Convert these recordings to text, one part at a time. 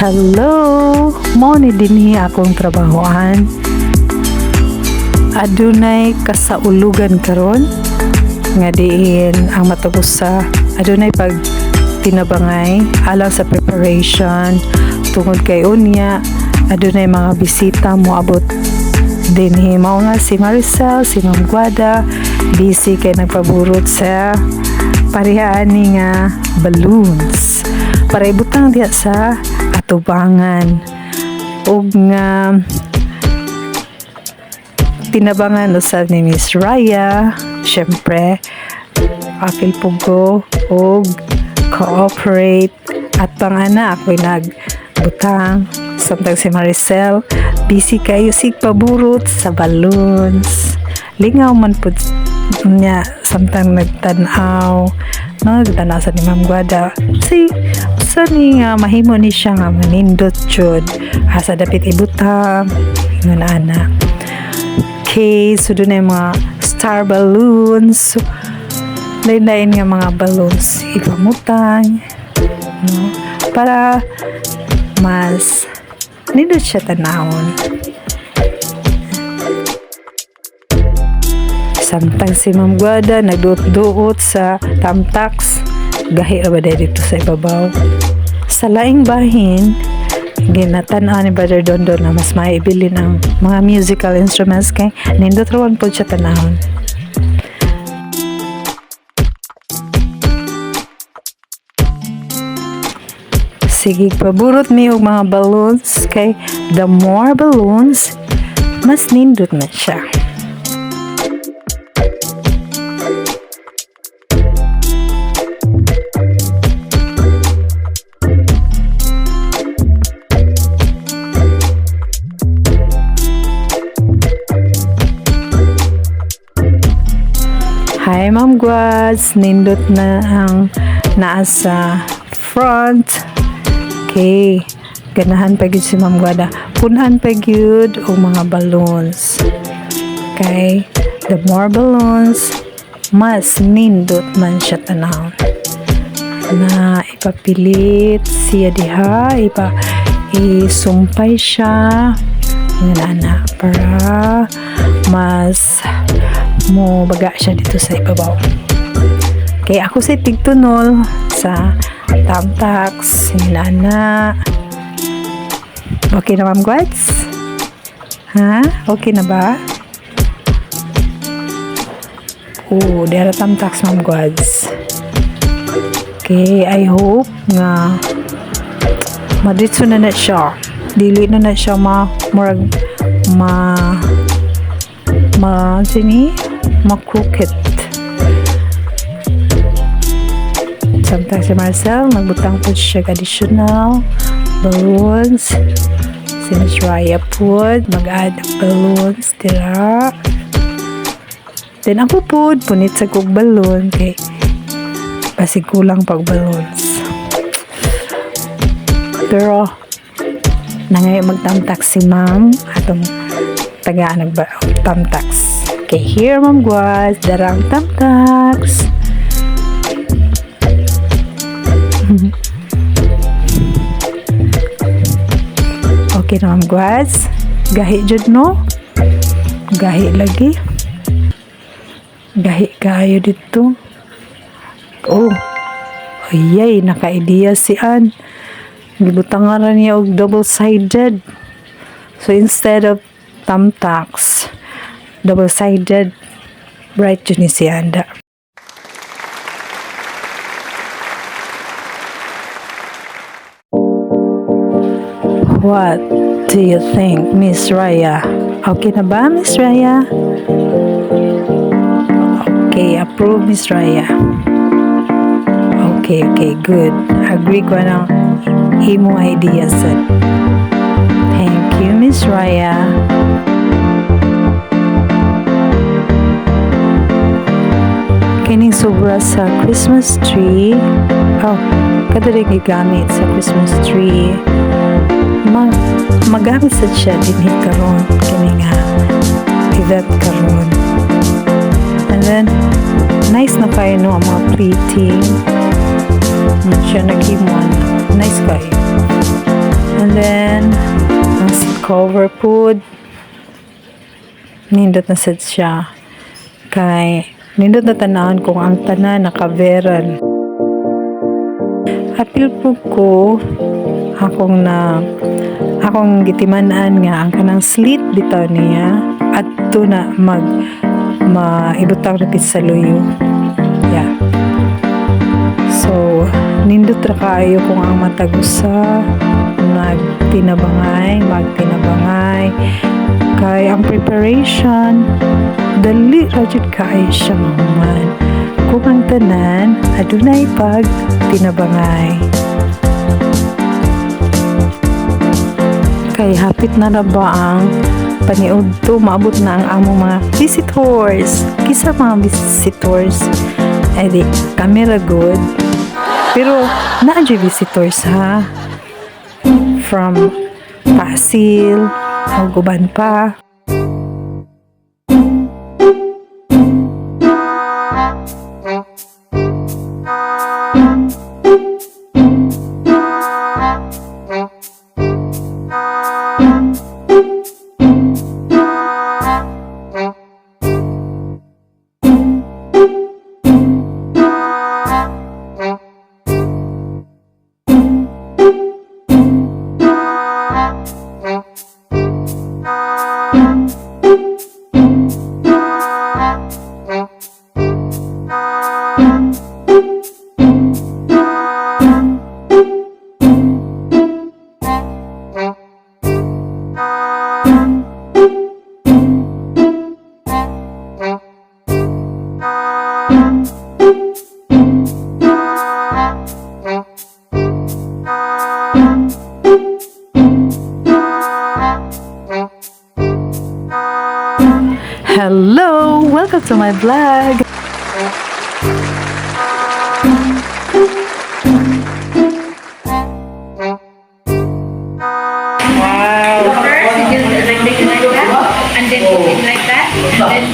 Hello! Mao ni dinhi akong trabahoan. Adunay kasaulugan karon nga diin ang matag-usa. Adunay pag tinabangay alang sa preparation tungod kay unya. Adunay mga bisita moabot dinhi. Mao nga si Maricel, si Ma'am Guada, busy kay nagpaburot sa parihaan ni nga balloons para ibutang diha sa atubangan ug nga tinabangan usab ni Miss Raya. Syempre apil pugo ug cooperate at pangana ako'y nagbutang samtang si Maricel busy kayo sig paburot sa balloons. Lingaw man pud niya samtang nagtanaw sa ni Ma'am Guada sa ni nga mahimo ni siya nga manindot jud asa dapit ibutang ngon ana. Okay, so doon ay mga star balloons, lain-lain nga mga balloons ipamutang, no? Para mas nindot siya tanawon. Samtang si Ma'am Guada nagduot-duot sa tamtax, gahi ra ba dito sa ibabaw. Sa laing bahin, ginatan-an ni Brother Dondon na mas maibili ng mga musical instruments kay nindot rawan po siya tanahon. Sige, paburot mi og mga balloons kay the more balloons, mas nindot na siya. Hi Ma'am Guads, nindot na ang naasa front. Okay, ganahan pa gyud si Ma'am Guada. Punan pa gyud og mga balloons. Okay, the more balloons, mas nindot man siya tanaw. Na ipapilit siya diha, isumpay siya ngana para mas mo baga siya dito sa ibabaw. Kaya ako sa tigtunol sa tamtax sinana. Okay na Ma'am Guads? Ha? Okay na ba? Oh, dera tamtax Ma'am Guads. Okay, I hope nga madritso na siya. Dili na siya makukit. Samtang si Marcel nagbutang po siya additional balloons. Si Miss Raya po mag-add balloons tira. Then ako po punit sa kog balloon kay pasikulang pag balloons. Pero nangay magtamtak si Ma'am atong tagaan nagtamtax. Okay, here Ma'am Guad, darang tamtax. Okay na Ma'am Guad. Gahi jud no? Gahi lagi. Gahi kayo dito. Oh. Ayay, naka-idea si Ann. Gibutangan niya og double-sided. So instead of tamtax, double-sided, bright yun si Anda. What do you think, Miss Raya? Okay na ba, Miss Raya? Okay, approve, Miss Raya. Okay, good. Agree ko ng imong ideas. Thank you, Miss Raya. Kining sobra sa Christmas tree. Oh, kadali gigamit sa Christmas tree. Magamit sa siya dinhi karon kining event karon. And then nice na kayo no ang mga plating. Siya naghimon. Nice kayo. And then, ang cover food, nindot na sad siya. Kay, nindot na tanaan kung ang tanan nakaveran. Apil po ko, akong gitimanaan nga, ang kanang slit bitaw niya, at to na maibutang rapid sa luyo. Yeah. So, nindot ra kaayo kung ang matag-usa magtinabangay kay ang preparation dali ra jud kaayo siya mahuman kung ang tanan adunay pag tinabangay. Kay hapit na ra ba ang paniudto, maabot na ang among mga visitors. Kisa mga visitors ay di camera good, pero naadyo visitors ha, from Pasil o guban pa. Hello! Welcome to my vlog! Wow! First, you just like that, and then put it like that, and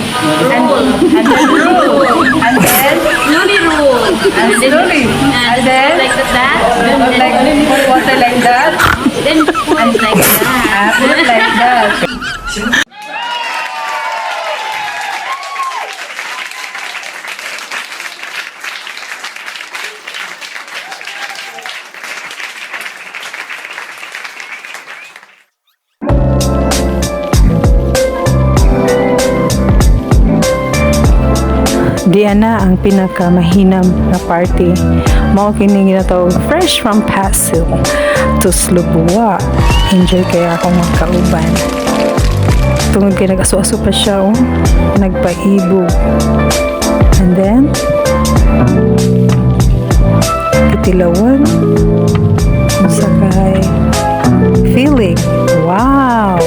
then roll, and then slowly roll, and then like that, then put water like that, then put it like that, put it like that. Diyan na ang pinakamahinam na party. Mao kini ginatawag fresh from Pasil to Slubua. Enjoy kaya akong magkauban. Tungod kay nag-aso-aso pa siya, oh. Nagpaibog. And then, kitilawan. Sakay. Feeling. Wow!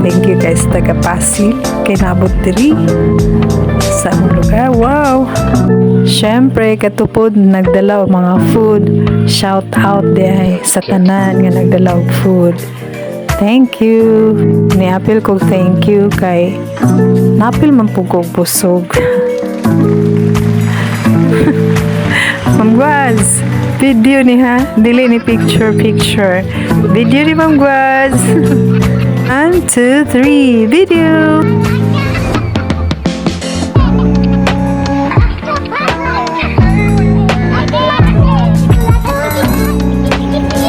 Thank you guys, taga-Pasil. Kay nabot diri sa among lugar. Wow! Syempre, katupod nagdala og mga food. Shout out di sa tanan nga nagdala og food. Thank you. Niapil ko thank you kay napil man po kong busog. Ma'am Guaz, video ni ha? Dili ni picture. Video ni Ma'am Guaz. 1, 2, 3, video!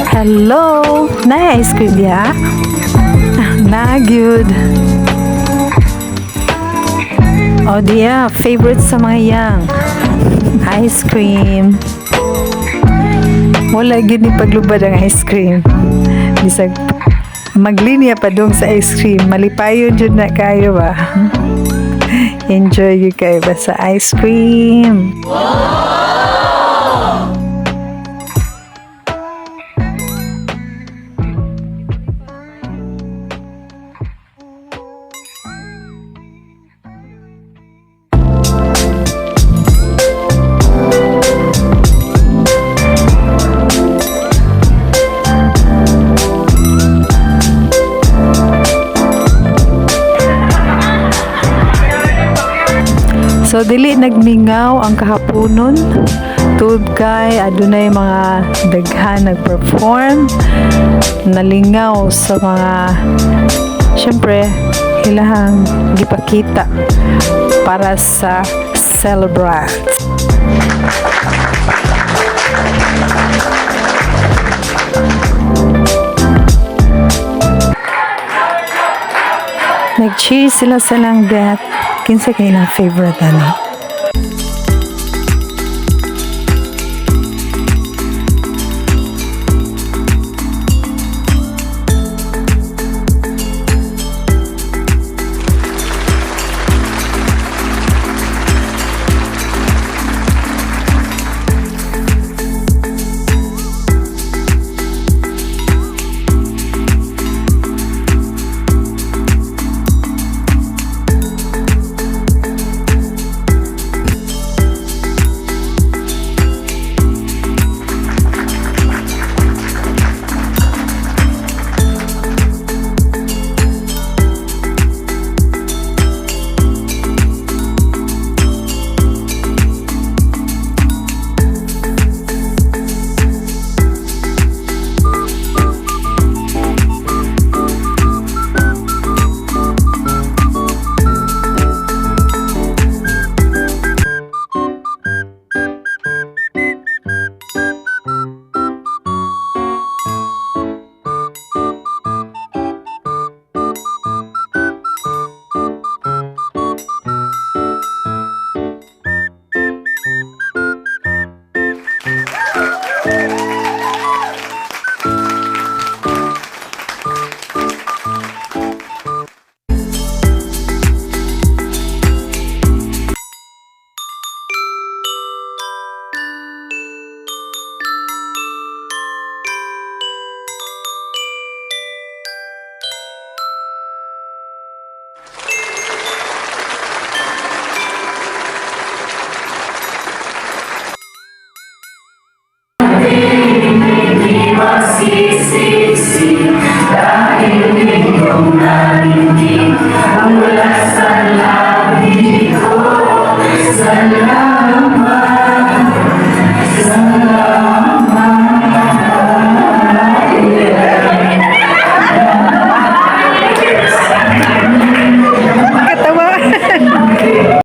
Hello! Na-ice cream ya? Na-good! O diya, favorite sa mga yang. Ice cream. Wala gid ni paglubad ang ice cream. Bisag maglinya pa dong sa ice cream, malipayon dyan na kayo ba? Enjoy you kayo ba sa ice cream? So So dili nagmingaw ang kahaponon. Tud kay adunay mga daghan nagperform, nalingaw sa mga syempre ilahang gipakita para sa celebrant. Nag-cheers sila sa langgat. Kinsa kay na favorite ano? Magsisisi dahil iyong narinig ang mula sa labi ko. Salamat, salamat.